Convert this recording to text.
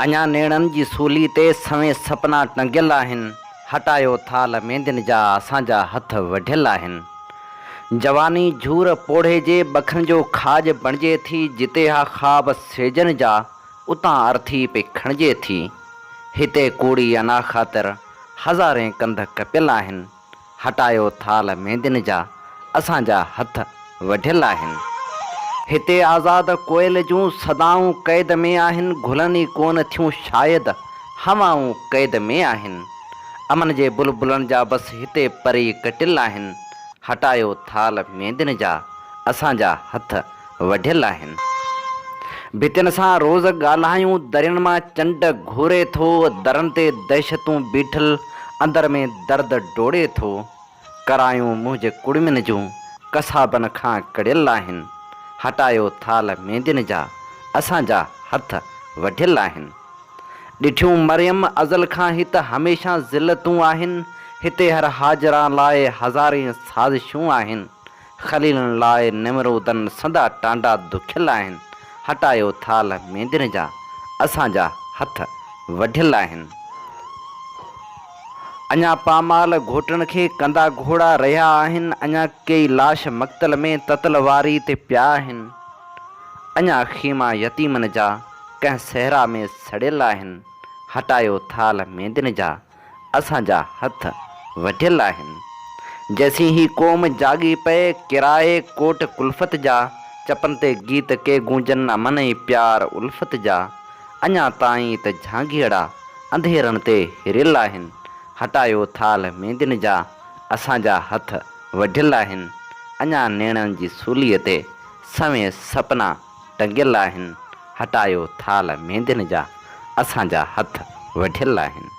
अञा नेणनि जी सूली ते सवें सपना टंगियल आहिनि। हटायो थाल मेंदिन जा असांजा हथ वढियल आहिनि। जवानी झूर पोढ़े जे बखन जो खाज बणिजे थी। जिते हा ख़्वाब सेजन जा उतां अर्थी पे खणिजे थी। हिते कूड़ी अना ख़ातिर हज़ारें कंध कपियल आहिनि। हटायो थाल मेंदिन जा असांजा हथ वढियल आहिनि। हिते आज़ाद कोयल जूं सदाऊं क़ैद में आहिनि। घुलनि कोन थियूं शायदि हवाऊं क़ैद में आहिनि। अमन जे बुलबुलनि जा बसि हिते परी कटियल आहिनि। हटायो थाल मेंदिन जा असांजा हथ वढियल आहिनि। भितियुनि सां रोज़ ॻाल्हायूं दरियुनि मां चंड घूरे थो। दरनि ते दहशतूं बीठल अंदर में दर्द डोड़े थो। करायूं मुंहिंजे कुड़मियुनि जूं कसाबनि खां कड़ियल आहिनि। हटायो थाल मेंदिन जा असांजा हथ वढियल आहिनि। ॾिठियूं मरियम अज़ल खां हिते हमेशह ज़िलतूं आहिनि। हिते हर हाजरा लाइ हज़ारें साज़िशूं आहिनि। ख़लीलनि लाइ निमरूदनि संदा टांडा दुखियल आहिनि। हटायो थाल मेंदिन जा असांजा हथ वढियल आहिनि। अञा पामाल घोटनि खे कंदा घोड़ा रहिया आहिनि। अञा कई लाश मक़्तल में ततलवारी ते पिया आहिनि। अञा ख़ीमा यतीमनि जा कंहिं सहरा में सड़ियल आहिनि। हटायो थाल मेंदिन जा असांजा हथ वढियल आहिनि। जैसी ही क़ौम जागी पए किराए कोट कुल्फ़त जा। चपन ते गीत के गूंजन अमन ऐं प्यार उल्फ़त जा। अञा ताईं त झांगीअड़ा अंधेरनि ते हिरियल आहिनि। हटायो थाल मेंदिन जा असांजा हथ वढियल आहिनि। अञा नेणनि जी सूलीअ ते सवें सपना टंगियल आहिनि। हटायो थाल मेंदिन जा असांजा हथ वढियल आहिनि।